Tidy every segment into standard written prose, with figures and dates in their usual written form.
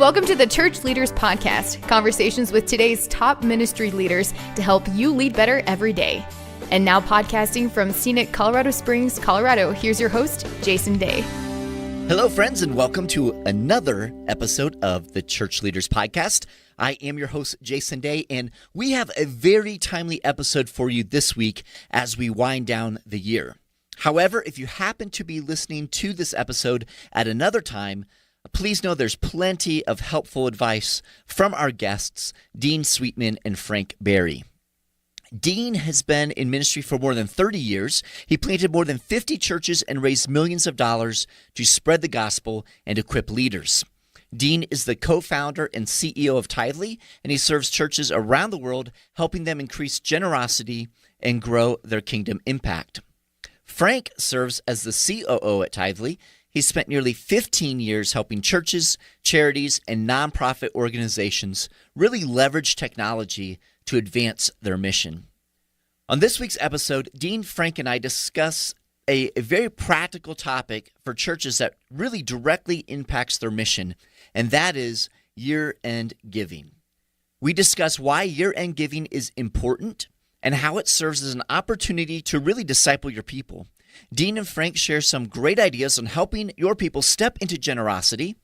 Welcome to the Church Leaders Podcast, conversations with today's top ministry leaders to help you lead better every day. And now podcasting from scenic Colorado Springs, Colorado, here's your host, Jason Day. Hello, friends, and welcome to another episode of the Church Leaders Podcast. I am your host, Jason Day, and we have a very timely episode for you this week as we wind down the year. However, if you happen to be listening to this episode at another time, please know there's plenty of helpful advice from our guests, Dean Sweetman and Frank Berry. Dean has been in ministry for more than 30 years. He planted more than 50 churches and raised millions of dollars to spread the gospel and equip leaders. Dean is the co-founder and CEO of Tithely, and he serves churches around the world, helping them increase generosity and grow their kingdom impact. Frank serves as the COO at Tithely. He spent nearly 15 years helping churches, charities, and nonprofit organizations really leverage technology to advance their mission. On this week's episode, Dean, Frank, and I discuss a very practical topic for churches that really directly impacts their mission, and that is year-end giving. We discuss why year-end giving is important and how it serves as an opportunity to really disciple your people. Dean and Frank share some great ideas on helping your people step into generosity,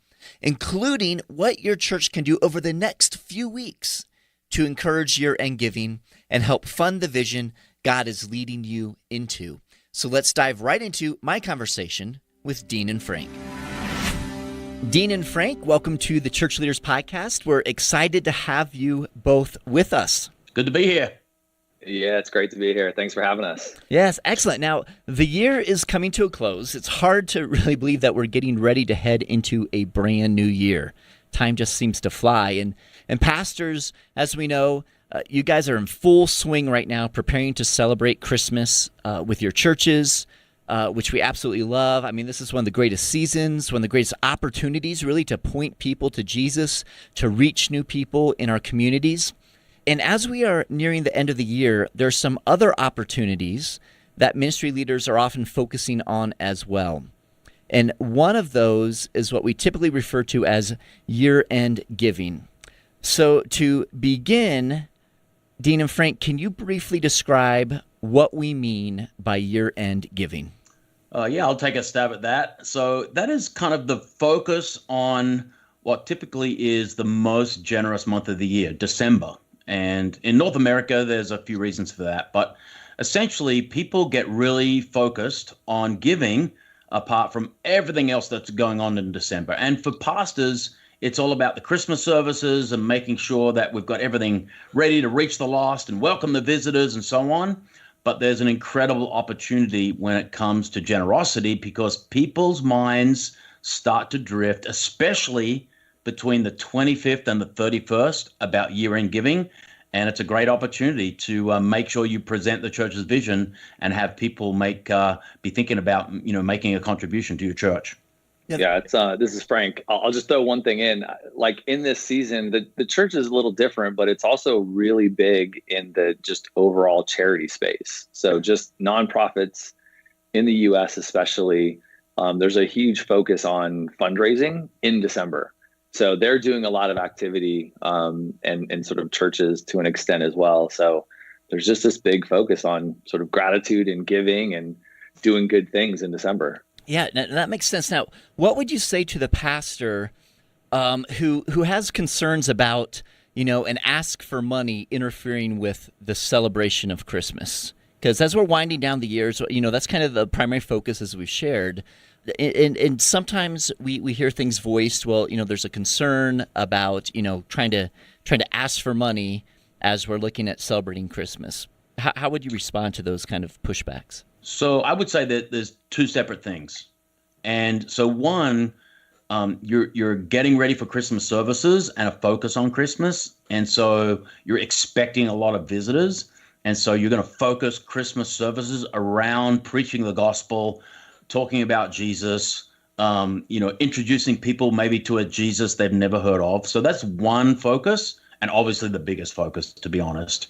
including what your church can do over the next few weeks to encourage year-end giving and help fund the vision God is leading you into. So let's dive right into my conversation with Dean and Frank. Dean and Frank, welcome to the Church Leaders Podcast. We're excited to have you both with us. Good to be here. Yeah, it's great to be here. Thanks for having us. Yes, excellent. Now, the year is coming to a close. It's hard to really believe that we're getting ready to head into a brand new year. Time just seems to fly. And pastors, as we know, you guys are in full swing right now, preparing to celebrate Christmas with your churches, which we absolutely love. I mean, this is one of the greatest seasons, one of the greatest opportunities really to point people to Jesus, to reach new people in our communities. And as we are nearing the end of the year, there are some other opportunities that ministry leaders are often focusing on as well. And one of those is what we typically refer to as year-end giving. So to begin, Dean and Frank, can you briefly describe what we mean by year-end giving? Yeah, I'll take a stab at that. So that is kind of the focus on what typically is the most generous month of the year, December. And in North America, there's a few reasons for that. But essentially, people get really focused on giving apart from everything else that's going on in December. And for pastors, it's all about the Christmas services and making sure that we've got everything ready to reach the lost and welcome the visitors and so on. But there's an incredible opportunity when it comes to generosity because people's minds start to drift, especially between the 25th and the 31st about year-end giving. And it's a great opportunity to make sure you present the church's vision and have people be thinking about, making a contribution to your church. Yeah, this is Frank. I'll just throw one thing in. Like in this season, the church is a little different, but it's also really big in the just overall charity space. So just nonprofits in the U.S. especially, there's a huge focus on fundraising in December. So they're doing a lot of activity and sort of churches to an extent as well. So there's just this big focus on sort of gratitude and giving and doing good things in December. Yeah, that makes sense. Now, what would you say to the pastor who has concerns about, an ask for money interfering with the celebration of Christmas? Because as we're winding down the years, that's kind of the primary focus as we've shared. And sometimes we hear things voiced, there's a concern about, trying to ask for money as we're looking at celebrating Christmas. How would you respond to those kind of pushbacks? So I would say that there's two separate things. And so one, you're getting ready for Christmas services and a focus on Christmas. And so you're expecting a lot of visitors. And so you're going to focus Christmas services around preaching the gospel, talking about Jesus, introducing people maybe to a Jesus they've never heard of. So that's one focus, and obviously the biggest focus, to be honest.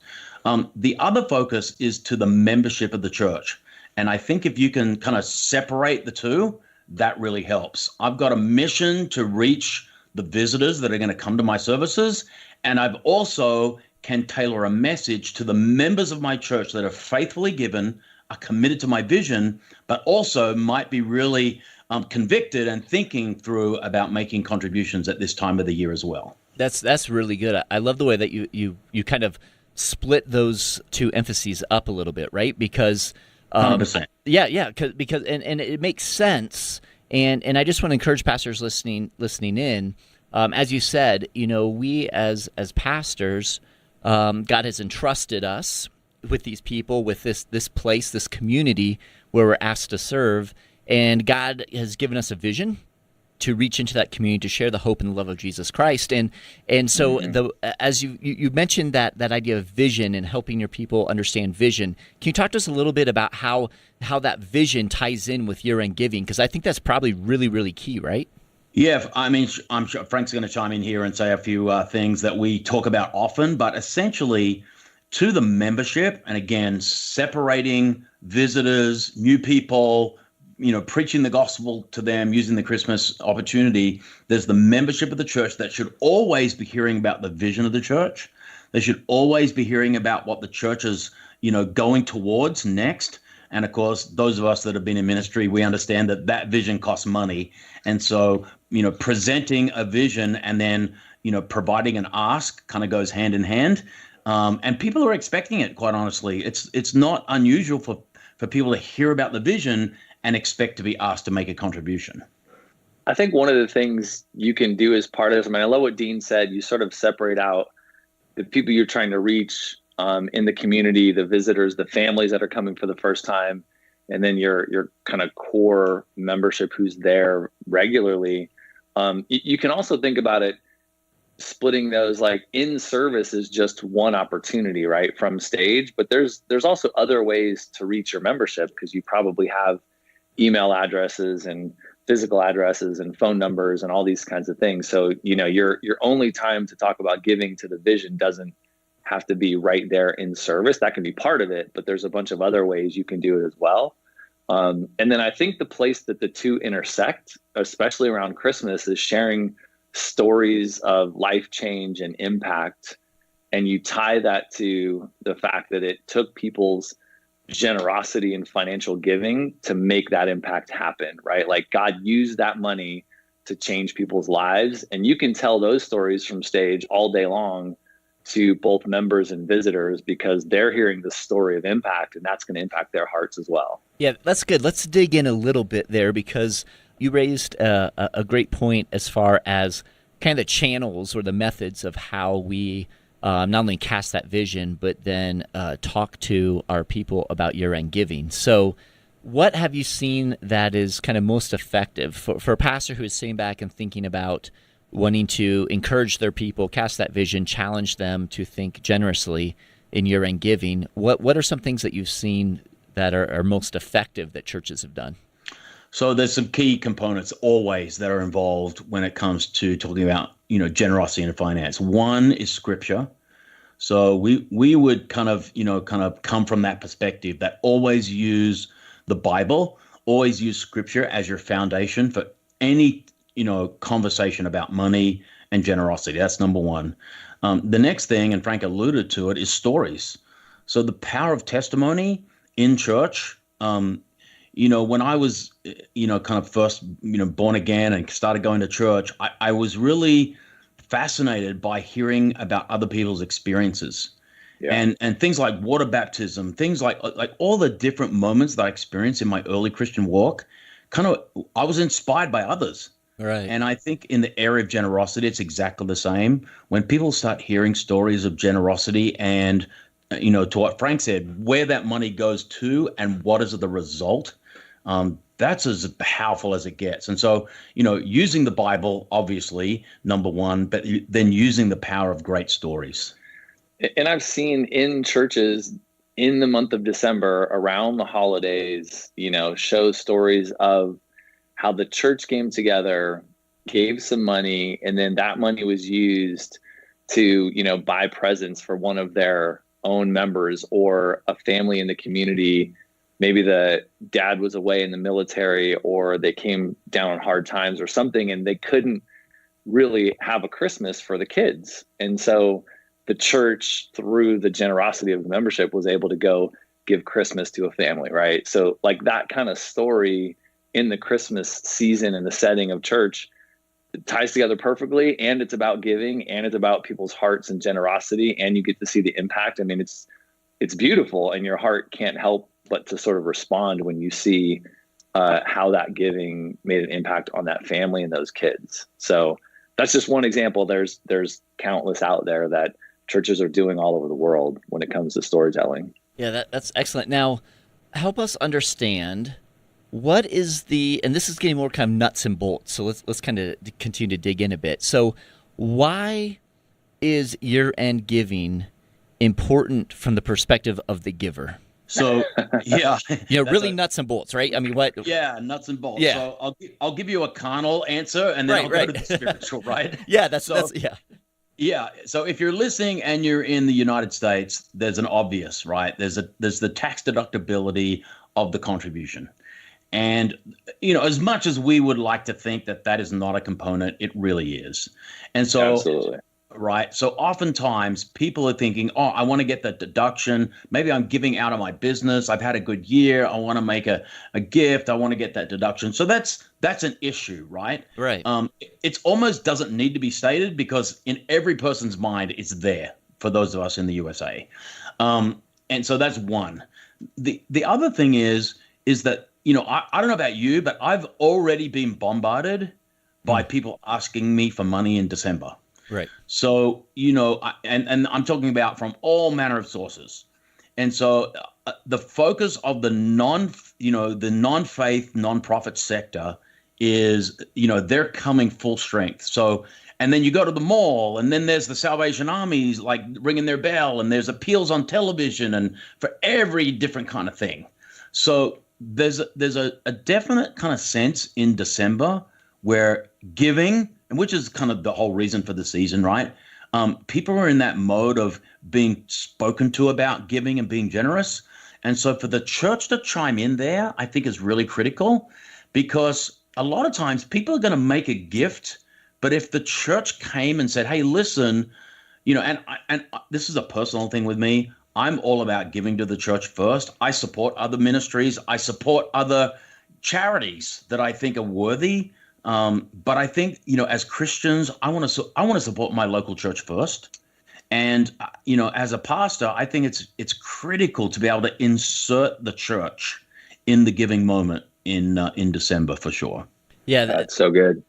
The other focus is to the membership of the church. And I think if you can kind of separate the two, that really helps. I've got a mission to reach the visitors that are going to come to my services. And I've also can tailor a message to the members of my church that are faithfully given, are committed to my vision, but also might be really convicted and thinking through about making contributions at this time of the year as well. That's really good. I love the way that you kind of split those two emphases up a little bit, right? Because 100%. Because it makes sense. And I just want to encourage pastors listening in. As you said, we as pastors, God has entrusted us with these people, with this place, this community where we're asked to serve, and God has given us a vision to reach into that community to share the hope and the love of Jesus Christ. And so as you mentioned that idea of vision and helping your people understand vision, can you talk to us a little bit about how that vision ties in with year-end giving? Because I think that's probably really, really key, right? Yeah, I mean, I'm sure Frank's going to chime in here and say a few things that we talk about often, but essentially to the membership, and again, separating visitors, new people, preaching the gospel to them, using the Christmas opportunity, there's the membership of the church that should always be hearing about the vision of the church. They should always be hearing about what the church is, going towards next. And of course, those of us that have been in ministry, we understand that vision costs money. And so, presenting a vision and then, providing an ask kind of goes hand in hand. And people are expecting it, quite honestly. It's not unusual for people to hear about the vision and expect to be asked to make a contribution. I think one of the things you can do as part of this, I love what Dean said, you sort of separate out the people you're trying to reach in the community, the visitors, the families that are coming for the first time, and then your kind of core membership who's there regularly. You can also think about it, splitting those, like in service is just one opportunity, right, from stage, but there's also other ways to reach your membership, because you probably have email addresses and physical addresses and phone numbers and all these kinds of things. So, your only time to talk about giving to the vision doesn't have to be right there in service. That can be part of it, but there's a bunch of other ways you can do it as well. And then I think the place that the two intersect, especially around Christmas, is sharing stories of life change and impact. And you tie that to the fact that it took people's generosity and financial giving to make that impact happen, right? Like God used that money to change people's lives. And you can tell those stories from stage all day long to both members and visitors, because they're hearing the story of impact, and that's going to impact their hearts as well. Yeah, that's good. Let's dig in a little bit there, because you raised a great point as far as kind of the channels or the methods of how we not only cast that vision, but then talk to our people about year-end giving. So what have you seen that is kind of most effective for a pastor who is sitting back and thinking about wanting to encourage their people, cast that vision, challenge them to think generously in year-end giving? What are some things that you've seen that are most effective that churches have done? So there's some key components always that are involved when it comes to talking about, generosity and finance. One is scripture. So we would kind of come from that perspective that always use the Bible, always use scripture as your foundation for any, conversation about money and generosity. That's number one. The next thing, and Frank alluded to it, is stories. So the power of testimony in church. When I was, kind of first, born again and started going to church, I was really fascinated by hearing about other people's experiences. Yeah. And things like water baptism, things like all the different moments that I experienced in my early Christian walk, I was inspired by others. Right. And I think in the area of generosity, it's exactly the same. When people start hearing stories of generosity and, to what Frank said, where that money goes to and what is the result, that's as powerful as it gets. And so, using the Bible, obviously, number one, but then using the power of great stories. And I've seen in churches in the month of December around the holidays, show stories of how the church came together, gave some money, and then that money was used to, buy presents for one of their own members or a family in the community. Maybe the dad was away in the military, or they came down on hard times or something, and they couldn't really have a Christmas for the kids. And so the church, through the generosity of the membership, was able to go give Christmas to a family, right? So like that kind of story in the Christmas season and the setting of church, it ties together perfectly, and it's about giving, and it's about people's hearts and generosity, and you get to see the impact. I mean, it's beautiful, and your heart can't help but to sort of respond when you see how that giving made an impact on that family and those kids. So that's just one example. There's countless out there that churches are doing all over the world when it comes to storytelling. Yeah, that's excellent. Now, help us understand what is and this is getting more kind of nuts and bolts, so let's kind of continue to dig in a bit. So why is year-end giving important from the perspective of the giver? So, yeah. Really nuts and bolts, right? I mean, what? Yeah, nuts and bolts. Yeah. So I'll give you a carnal answer, and then I'll go to the spiritual, right? Yeah, that's yeah. Yeah. So if you're listening and you're in the United States, there's an obvious, right? There's the tax deductibility of the contribution. And, as much as we would like to think that is not a component, it really is. And so, absolutely. Right. So oftentimes people are thinking, oh, I want to get that deduction. Maybe I'm giving out of my business. I've had a good year. I want to make a gift. I want to get that deduction. So that's an issue, right? Right. It almost doesn't need to be stated because in every person's mind, it's there for those of us in the USA. And so that's one. The other thing is that, I don't know about you, but I've already been bombarded by people asking me for money in December. Right. So, and I'm talking about from all manner of sources. And so the focus of the non-faith, nonprofit sector is, they're coming full strength. So, and then you go to the mall, and then there's the Salvation Armies like ringing their bell, and there's appeals on television and for every different kind of thing. So there's a definite kind of sense in December where giving, and which is kind of the whole reason for the season, right? People are in that mode of being spoken to about giving and being generous. And so for the church to chime in there, I think is really critical, because a lot of times people are going to make a gift, but if the church came and said, hey, listen, and this is a personal thing with me, I'm all about giving to the church first. I support other ministries. I support other charities that I think are worthy. But I think, as Christians, I want to support my local church first. And, as a pastor, I think it's critical to be able to insert the church in the giving moment in December for sure. Yeah, that's so good.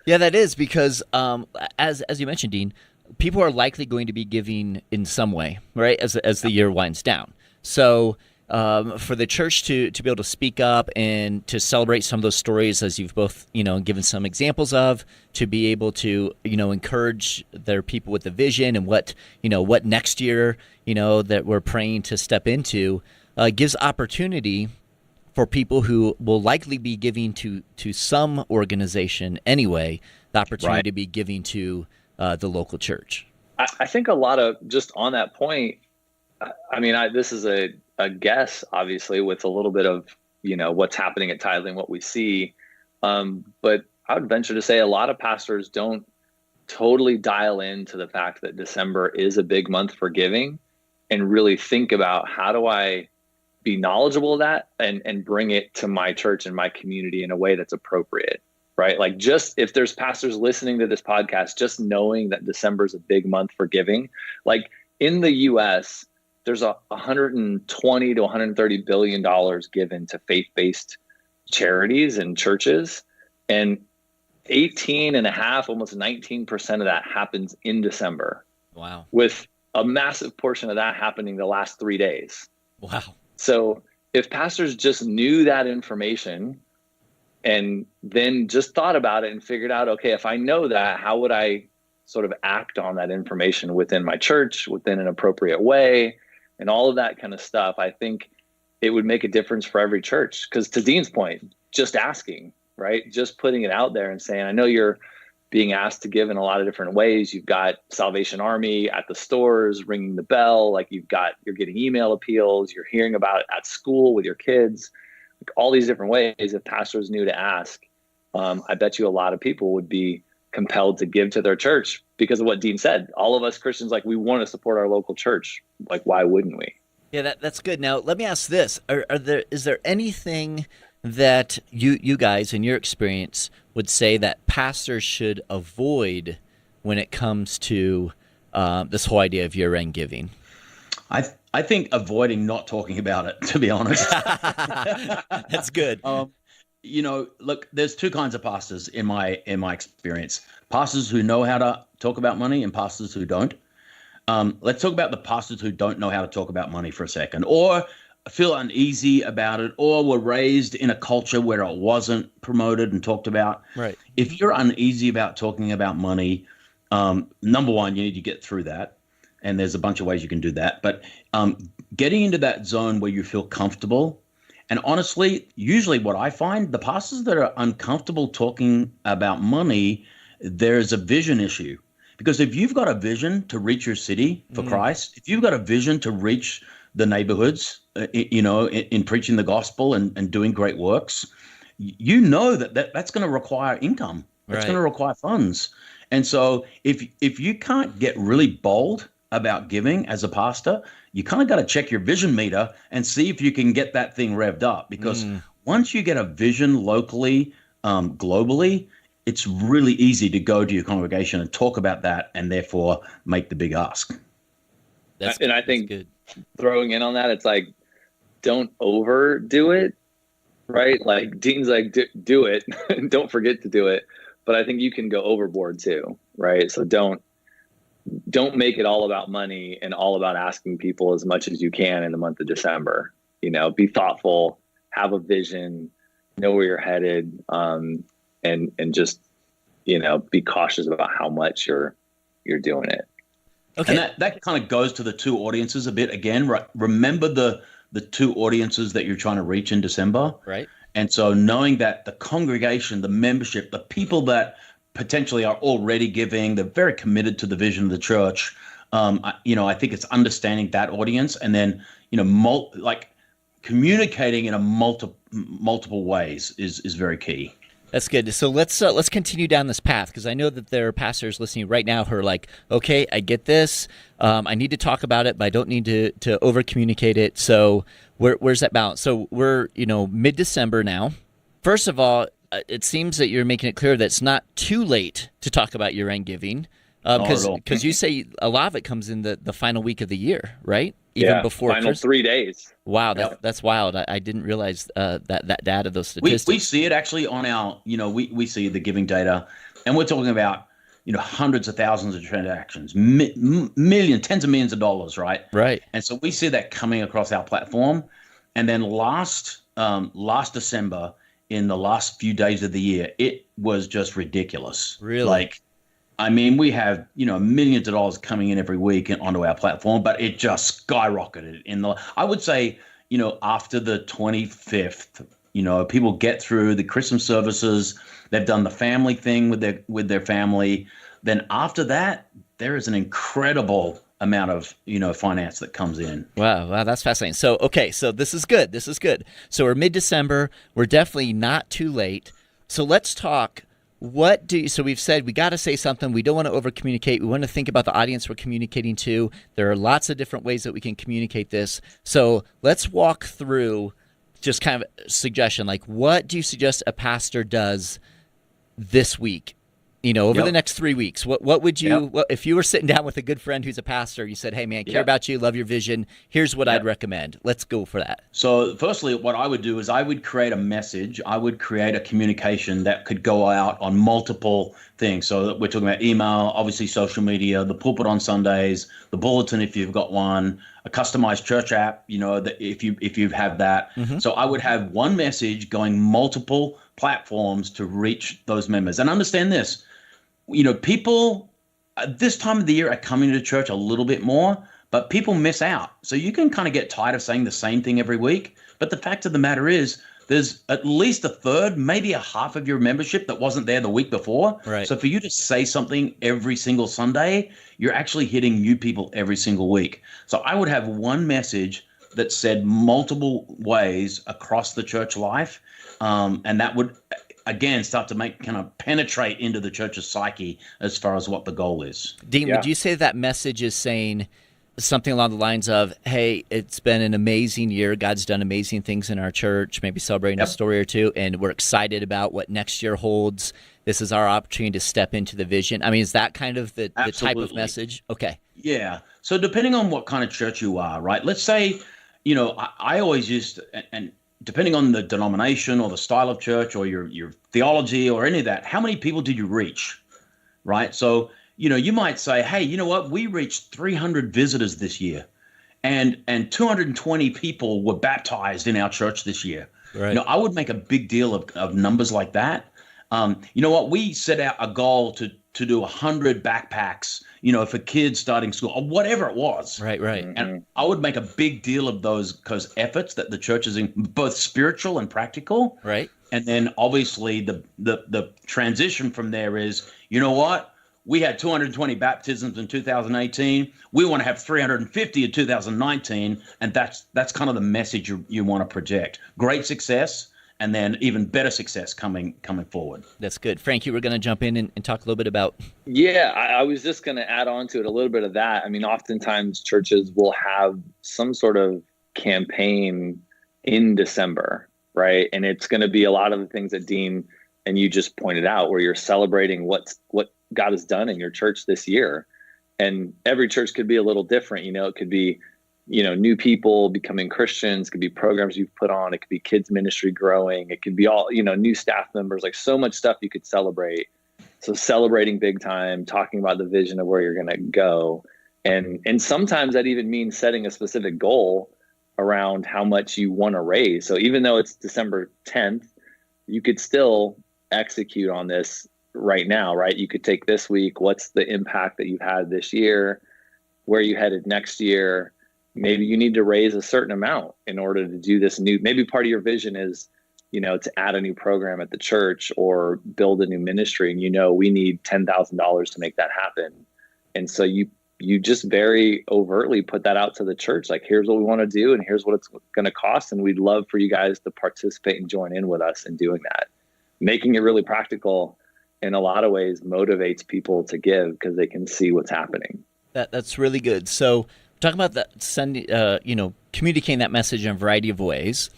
Yeah, that is, because as you mentioned, Dean, people are likely going to be giving in some way, right, as the year winds down. So for the church to be able to speak up and to celebrate some of those stories, as you've both given some examples of, to be able to encourage their people with the vision and what next year that we're praying to step into, gives opportunity for people who will likely be giving to some organization anyway, the opportunity to be giving to the local church. I think a lot of, just on that point, I mean, this is a guess, obviously, with a little bit of, what's happening at Tithing, what we see. But I would venture to say a lot of pastors don't totally dial into the fact that December is a big month for giving, and really think about, how do I be knowledgeable of that and bring it to my church and my community in a way that's appropriate, right? Like, just if there's pastors listening to this podcast, just knowing that December is a big month for giving, like in the US, there's $120 to $130 billion given to faith-based charities and churches. And 18.5%, almost 19% of that happens in December. Wow. With a massive portion of that happening the last 3 days. Wow. So if pastors just knew that information and then just thought about it and figured out, okay, if I know that, how would I sort of act on that information within my church, within an appropriate way, and all of that kind of stuff, I think it would make a difference for every church. Because to Dean's point, just asking, right? Just putting it out there and saying, I know you're being asked to give in a lot of different ways. You've got Salvation Army at the stores ringing the bell. Like you're getting email appeals. You're hearing about it at school with your kids. Like all these different ways. If pastors knew to ask, I bet you a lot of people would be compelled to give to their church because of what Dean said. All of us Christians, like, we want to support our local church. Like, why wouldn't we? Yeah, that's good. Now, let me ask this. Is there anything that you guys, in your experience, would say that pastors should avoid when it comes to this whole idea of year-end giving? I think avoiding not talking about it, to be honest. That's good. Look, there's two kinds of pastors in my experience. Pastors who know how to talk about money and pastors who don't. Let's talk about the pastors who don't know how to talk about money for a second, or feel uneasy about it, or were raised in a culture where it wasn't promoted and talked about. Right. If you're uneasy about talking about money, number one, you need to get through that. And there's a bunch of ways you can do that. But getting into that zone where you feel comfortable, and honestly, usually what I find, the pastors that are uncomfortable talking about money, there's a vision issue. Because if you've got a vision to reach your city for Christ, if you've got a vision to reach the neighborhoods, in preaching the gospel and doing great works, that's going to require income. That's going to require funds. And so if you can't get really bold about giving as a pastor, you kind of got to check your vision meter and see if you can get that thing revved up. Because once you get a vision locally, globally, it's really easy to go to your congregation and talk about that and therefore make the big ask. I think throwing in on that, it's like, don't overdo it, right? Like Dean's like, do it. Don't forget to do it. But I think you can go overboard too, right? So don't make it all about money and all about asking people as much as you can in the month of December. Be thoughtful, have a vision, know where you're headed, and just, be cautious about how much you're doing it. Okay. And that kind of goes to the two audiences a bit again. Right? Remember the two audiences that you're trying to reach in December. Right. And so knowing that the congregation, the membership, the people that potentially are already giving, they're very committed to the vision of the church. I think it's understanding that audience and then, communicating in a multiple ways is very key. That's good. So let's continue down this path, because I know that there are pastors listening right now who are like, okay, I get this. I need to talk about it, but I don't need to over communicate it. So where's that balance? So we're mid-December now. First of all, it seems that you're making it clear that it's not too late to talk about year-end giving, because you say a lot of it comes in the final week of the year, right? Even before final 3 days. Wow, that's wild. I didn't realize that data, those statistics. We see it actually on our, we see the giving data, and we're talking about, hundreds of thousands of transactions, tens of millions of dollars, right? Right. And so we see that coming across our platform. And then last December, in the last few days of the year, it was just ridiculous. Really? We have, millions of dollars coming in every week onto our platform, but it just skyrocketed I would say, after the 25th, people get through the Christmas services, they've done the family thing with their family. Then after that, there is an incredible amount of, finance that comes in. Wow, that's fascinating. So, okay, so this is good. So we're mid-December. We're definitely not too late. So let's talk. So we've said we got to say something. We don't want to over-communicate. We want to think about the audience we're communicating to. There are lots of different ways that we can communicate this. So let's walk through just kind of a suggestion. Like, what do you suggest a pastor does this week? Over the next 3 weeks, what would you, if you were sitting down with a good friend who's a pastor, you said, hey man, care about you, love your vision, here's what I'd recommend. Let's go for that. So firstly, what I would do is I would create a message. I would create a communication that could go out on multiple things. So we're talking about email, obviously social media, the pulpit on Sundays, the bulletin if you've got one, a customized church app, that if you have that. Mm-hmm. So I would have one message going multiple platforms to reach those members. And understand this. People at this time of the year are coming to church a little bit more, but people miss out. So you can kind of get tired of saying the same thing every week. But the fact of the matter is, there's at least a third, maybe a half of your membership that wasn't there the week before. Right. So for you to say something every single Sunday, you're actually hitting new people every single week. So I would have one message that said multiple ways across the church life. And that would again, start to kind of penetrate into the church's psyche as far as what the goal is. Dean, would you say that message is saying something along the lines of, hey, it's been an amazing year. God's done amazing things in our church, maybe celebrating a story or two, and we're excited about what next year holds. This is our opportunity to step into the vision. I mean, is that kind of the type of message? Okay. Yeah. So depending on what kind of church you are, right? Let's say, I always used, and depending on the denomination or the style of church or your theology or any of that, how many people did you reach, right? So, you might say, hey, you know what? We reached 300 visitors this year, and 220 people were baptized in our church this year. Right. I would make a big deal of numbers like that. You know what? We set out a goal to do 100 backpacks, for kids starting school or whatever it was. Right. And I would make a big deal of those efforts that the church is in, both spiritual and practical. Right. And then obviously the transition from there is, you know what? We had 220 baptisms in 2018. We want to have 350 in 2019. And that's kind of the message you want to project. Great success. And then even better success coming forward. That's good. Frank, you were going to jump in and talk a little bit about. Yeah, I was just going to add on to it a little bit of that. I mean, oftentimes churches will have some sort of campaign in December, right? And it's going to be a lot of the things that Dean and you just pointed out, where you're celebrating what God has done in your church this year. And every church could be a little different. It could be new people becoming Christians, it could be programs you've put on, it could be kids ministry growing, it could be all, new staff members, like so much stuff you could celebrate. So celebrating big time, talking about the vision of where you're going to go. And sometimes that even means setting a specific goal around how much you want to raise. So even though it's December 10th, you could still execute on this right now, right? You could take this week, what's the impact that you've had this year, where you headed next year. Maybe you need to raise a certain amount in order to do this new, maybe part of your vision is, to add a new program at the church or build a new ministry. And, we need $10,000 to make that happen. And so you just very overtly put that out to the church. Like, here's what we want to do and here's what it's going to cost. And we'd love for you guys to participate and join in with us in doing that. Making it really practical in a lot of ways motivates people to give because they can see what's happening. That's really good. So, talking about that, communicating that message in a variety of ways,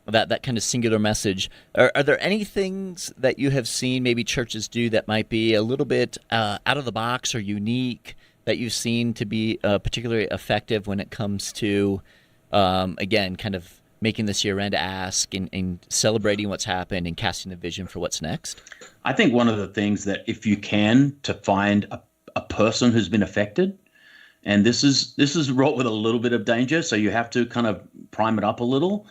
that kind of singular message. Are there any things that you have seen maybe churches do that might be a little bit out of the box or unique that you've seen to be particularly effective when it comes to, again, kind of making this year-end ask and celebrating what's happened and casting the vision for what's next? I think one of the things that if you can, to find a person who's been affected, and this is wrought with a little bit of danger, so you have to kind of prime it up a little.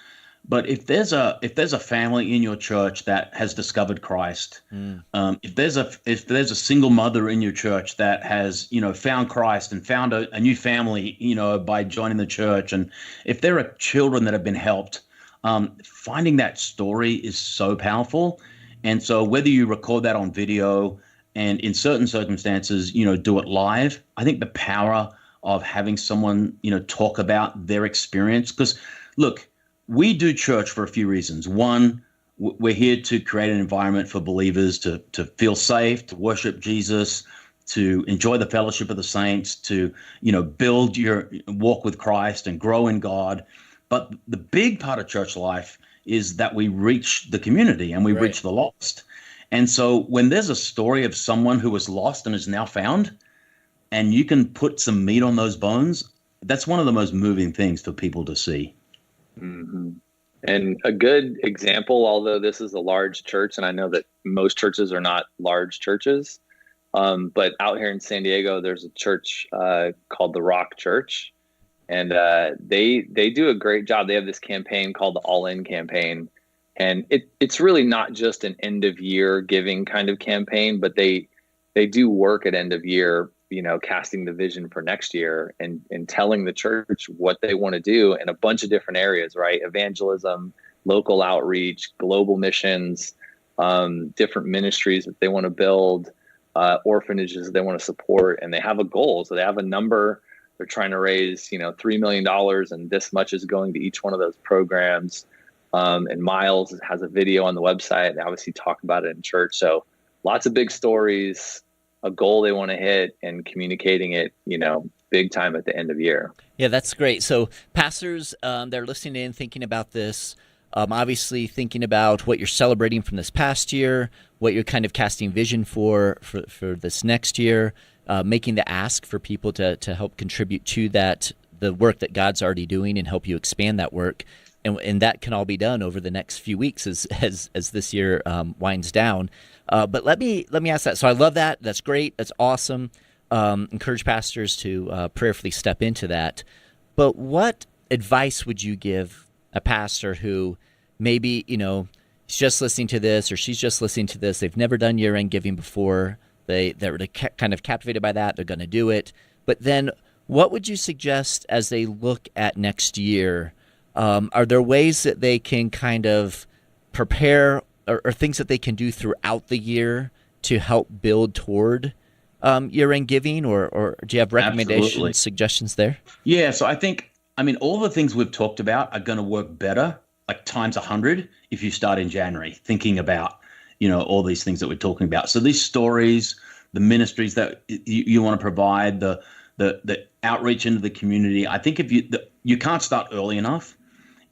But if there's a family in your church that has discovered Christ, if there's a single mother in your church that has found Christ and found a new family by joining the church, and if there are children that have been helped, finding that story is so powerful. And so whether you record that on video and in certain circumstances do it live, I think the power of having someone, talk about their experience. Because look, we do church for a few reasons. One, we're here to create an environment for believers to feel safe, to worship Jesus, to enjoy the fellowship of the saints, to, build your walk with Christ and grow in God. But the big part of church life is that we reach the community and we reach the lost. And so when there's a story of someone who was lost and is now found, and you can put some meat on those bones, that's one of the most moving things for people to see. Mm-hmm. And a good example, although this is a large church, and I know that most churches are not large churches, but out here in San Diego, there's a church called the Rock Church, and they do a great job. They have this campaign called the All In campaign, and it's really not just an end of year giving kind of campaign, but they do work at end of year, casting the vision for next year and telling the church what they want to do in a bunch of different areas, right? Evangelism, local outreach, global missions, different ministries that they want to build, orphanages they want to support, and they have a goal. So they have a number. They're trying to raise, $3 million, and this much is going to each one of those programs. And Miles has a video on the website. They obviously talk about it in church. So lots of big stories, a goal they want to hit, and communicating it, big time at the end of year. Yeah, that's great. So pastors, they're listening in, thinking about this, obviously thinking about what you're celebrating from this past year, what you're kind of casting vision for this next year, making the ask for people to help contribute to that, the work that God's already doing, and help you expand that work. And that can all be done over the next few weeks as this year winds down. But let me ask that. So I love that. That's great. That's awesome. Encourage pastors to prayerfully step into that. But what advice would you give a pastor who maybe, he's just listening to this, or she's just listening to this, they've never done year-end giving before, they're kind of captivated by that, they're going to do it. But then what would you suggest as they look at next year? Are there ways that they can kind of prepare, or things that they can do throughout the year to help build toward year-end giving, or do you have recommendations, Absolutely. Suggestions there? Yeah, so I think, all the things we've talked about are going to work better, like times 100, if you start in January, thinking about, all these things that we're talking about. So these stories, the ministries that you want to provide, the outreach into the community. I think if you can't start early enough,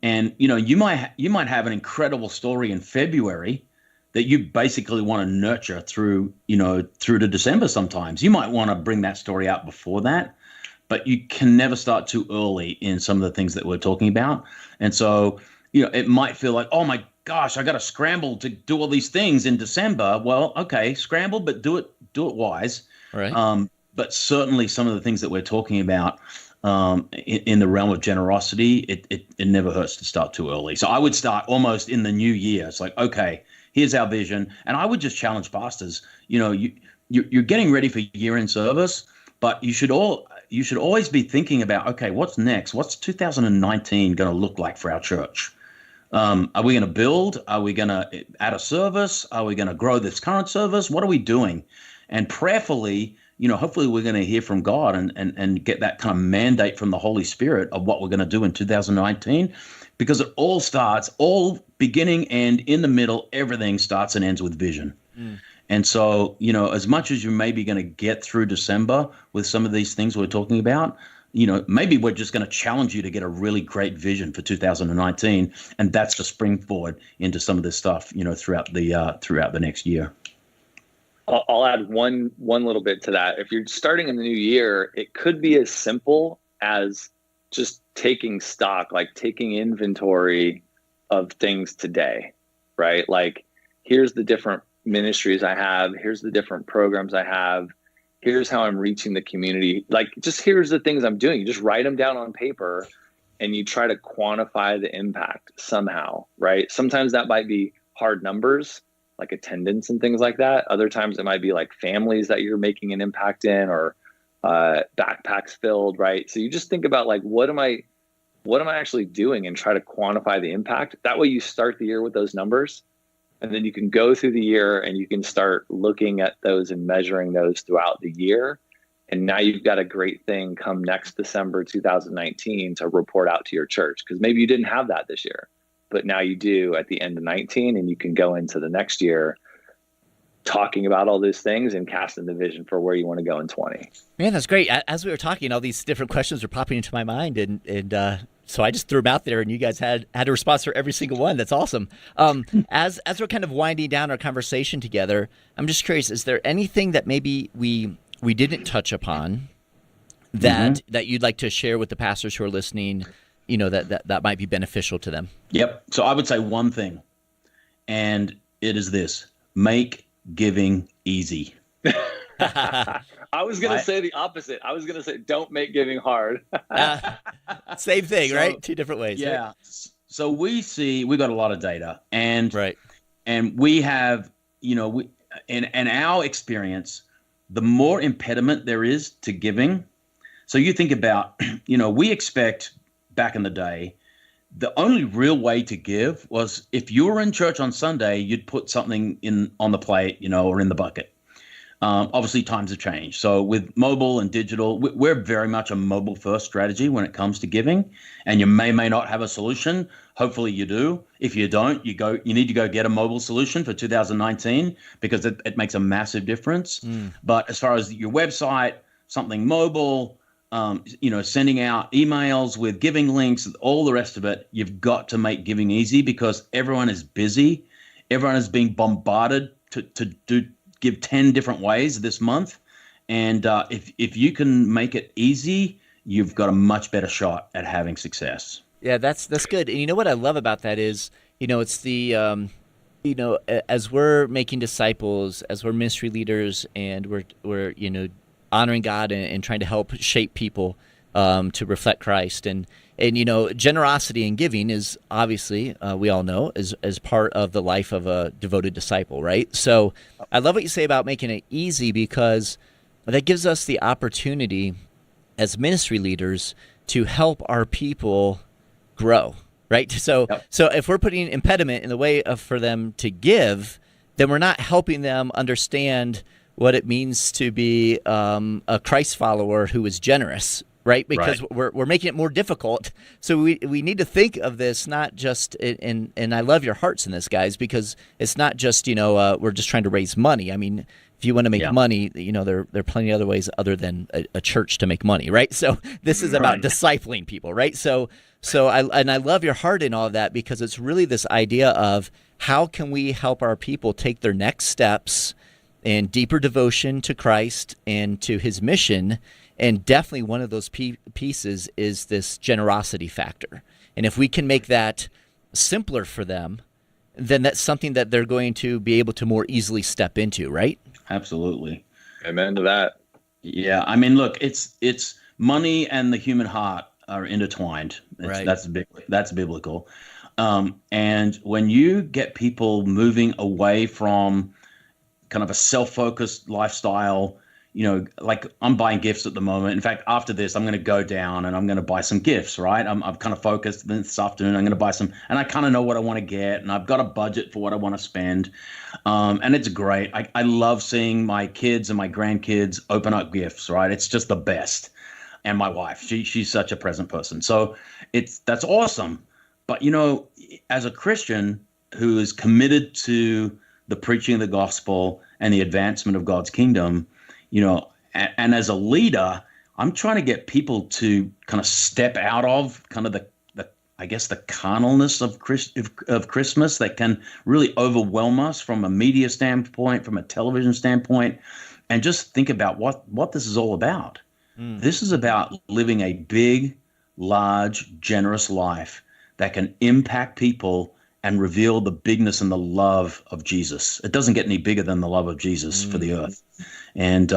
and you might have an incredible story in February that you basically want to nurture through to December. Sometimes you might want to bring that story out before that, but you can never start too early in some of the things that we're talking about. And so, it might feel like, oh my gosh, I got to scramble to do all these things in December. Well, okay, scramble, but do it wise. Right. But certainly some of the things that we're talking about in the realm of generosity, it never hurts to start too early. So I would start almost in the new year. It's like, okay, here's our vision. And I would just challenge pastors, you're getting ready for year-end service, but you should always be thinking about, okay, what's next? What's 2019 going to look like for our church? Are we going to build? Are we going to add a service? Are we going to grow this current service? What are we doing? And prayerfully, hopefully we're going to hear from God and get that kind of mandate from the Holy Spirit of what we're going to do in 2019, because it all starts, all beginning and in the middle, everything starts and ends with vision. And so, as much as you're maybe going to get through December with some of these things we're talking about, maybe we're just going to challenge you to get a really great vision for 2019, and that's the springboard into some of this stuff, throughout the next year. I'll add one little bit to that. If you're starting in the new year, it could be as simple as just taking stock, like taking inventory of things today, right? Like, here's the different ministries I have. Here's the different programs I have. Here's how I'm reaching the community. Like, just here's the things I'm doing. You just write them down on paper and you try to quantify the impact somehow, right? Sometimes that might be hard numbers, like attendance and things like that. Other times it might be like families that you're making an impact in, or backpacks filled, right? So you just think about, like, what am I actually doing, and try to quantify the impact. That way you start the year with those numbers, and then you can go through the year and you can start looking at those and measuring those throughout the year. And now you've got a great thing come next December 2019 to report out to your church, because maybe you didn't have that this year, but now you do at the end of 19, and you can go into the next year talking about all those things and casting the vision for where you want to go in 20. Man, that's great. As we were talking, all these different questions were popping into my mind, and so I just threw them out there, and you guys had a response for every single one. That's awesome. As we're kind of winding down our conversation together, I'm just curious, is there anything that maybe we didn't touch upon that you'd like to share with the pastors who are listening, that might be beneficial to them? Yep. So I would say one thing, and it is this: make giving easy. I was going to say the opposite. I was going to say, don't make giving hard. Same thing, right? Two different ways. Yeah. Right? So we got a lot of data, and right. And we have, in our experience, the more impediment there is to giving. So you think about, we expect back in the day, the only real way to give was if you were in church on Sunday, you'd put something on the plate, or in the bucket. Obviously, times have changed. So with mobile and digital, we're very much a mobile-first strategy when it comes to giving. And you may not have a solution. Hopefully you do. If you don't, you need to go get a mobile solution for 2019 because it makes a massive difference. But as far as your website, something mobile, sending out emails with giving links, all the rest of it, you've got to make giving easy because everyone is busy. Everyone is being bombarded to give 10 different ways this month. And if you can make it easy, you've got a much better shot at having success. Yeah, that's good. And you know what I love about that is, it's the, as we're making disciples, as we're ministry leaders, and we're honoring God and trying to help shape people to reflect Christ. And generosity and giving is obviously, we all know, is part of the life of a devoted disciple, right? So I love what you say about making it easy because that gives us the opportunity as ministry leaders to help our people grow, right? So if we're putting an impediment in the way for them to give, then we're not helping them understand what it means to be a Christ follower who is generous, right? Because we're making it more difficult. So we need to think of this not just, and I love your hearts in this, guys, because it's not just, we're just trying to raise money. I mean, if you want to make money, there are plenty of other ways other than a church to make money, right? So this is about discipling people, right? So I love your heart in all of that because it's really this idea of how can we help our people take their next steps in deeper devotion to Christ and to his mission. And definitely one of those pieces is this generosity factor. And if we can make that simpler for them, then that's something that they're going to be able to more easily step into, right? Absolutely. Amen to that. Yeah. I mean, look, it's money and the human heart are intertwined. Right. That's biblical. And when you get people moving away from kind of a self-focused lifestyle, like I'm buying gifts at the moment. In fact, after this, I'm going to go down and I'm going to buy some gifts, right? I'm kind of focused this afternoon. I'm going to buy some, and I kind of know what I want to get, and I've got a budget for what I want to spend. And it's great. I love seeing my kids and my grandkids open up gifts, right? It's just the best. And my wife, she's such a present person. So that's awesome. But, as a Christian who is committed to the preaching of the gospel and the advancement of God's kingdom, and as a leader, I'm trying to get people to kind of step out of kind of the carnalness of Christmas that can really overwhelm us from a media standpoint, from a television standpoint, and just think about what this is all about. This is about living a big, large, generous life that can impact people and reveal the bigness and the love of Jesus. It doesn't get any bigger than the love of Jesus for the earth. And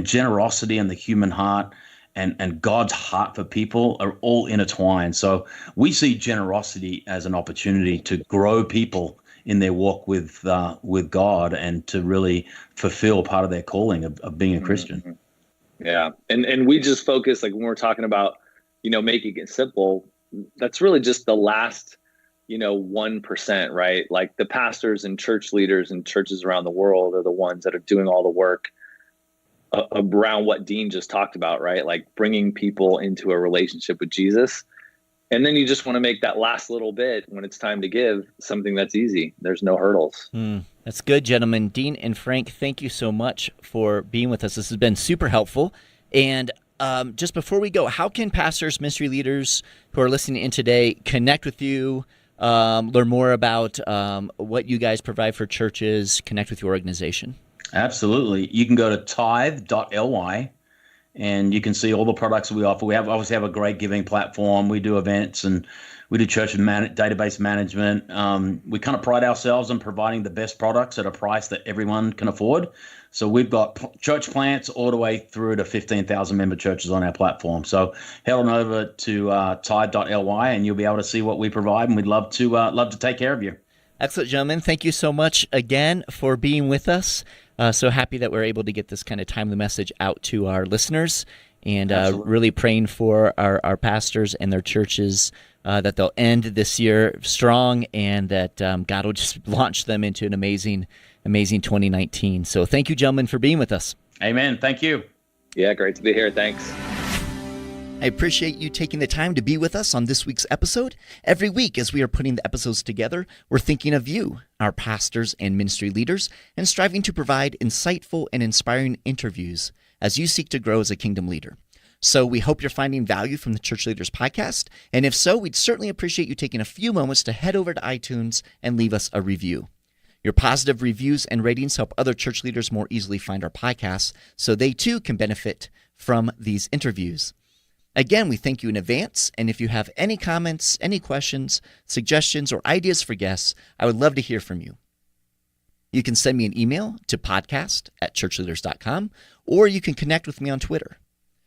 generosity and the human heart and God's heart for people are all intertwined. So we see generosity as an opportunity to grow people in their walk with God and to really fulfill part of their calling of being a Christian. Yeah. And we just focus, like when we're talking about, making it simple, that's really just the last 1%, right? Like the pastors and church leaders and churches around the world are the ones that are doing all the work around what Dean just talked about, right? Like bringing people into a relationship with Jesus. And then you just want to make that last little bit when it's time to give something that's easy. There's no hurdles. That's good, gentlemen. Dean and Frank, thank you so much for being with us. This has been super helpful. And just before we go, how can pastors, ministry leaders who are listening in today connect with you, learn more about what you guys provide for churches, connect with your organization? Absolutely. You can go to tithe.ly and you can see all the products we offer. We obviously have a great giving platform. We do events and we do church database management. We kind of pride ourselves on providing the best products at a price that everyone can afford. So we've got church plants all the way through to 15,000 member churches on our platform. So head on over to tithe.ly and you'll be able to see what we provide, and we'd love to take care of you. Excellent, gentlemen. Thank you so much again for being with us. So happy that we're able to get this kind of timely message out to our listeners, and really praying for our pastors and their churches that they'll end this year strong, and that God will just launch them into an amazing amazing 2019. So thank you, gentlemen, for being with us. Amen. Thank you. Yeah, great to be here. Thanks. I appreciate you taking the time to be with us on this week's episode. Every week, as we are putting the episodes together, we're thinking of you, our pastors and ministry leaders, and striving to provide insightful and inspiring interviews as you seek to grow as a kingdom leader. So we hope you're finding value from the Church Leaders podcast. And if so, we'd certainly appreciate you taking a few moments to head over to iTunes and leave us a review. Your positive reviews and ratings help other church leaders more easily find our podcasts so they too can benefit from these interviews. Again, we thank you in advance, and if you have any comments, any questions, suggestions, or ideas for guests, I would love to hear from you. You can send me an email to podcast@ChurchLeaders.com, or you can connect with me on Twitter.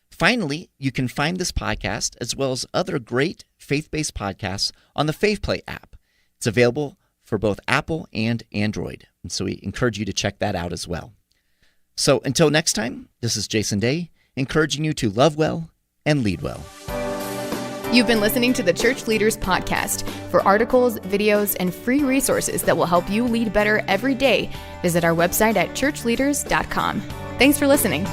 Finally, you can find this podcast as well as other great faith-based podcasts on the FaithPlay app. It's available for both Apple and Android, and so we encourage you to check that out as well. So until next time, this is Jason Day, encouraging you to love well and lead well. You've been listening to the Church Leaders Podcast. For articles, videos, and free resources that will help you lead better every day, visit our website at ChurchLeaders.com. Thanks for listening.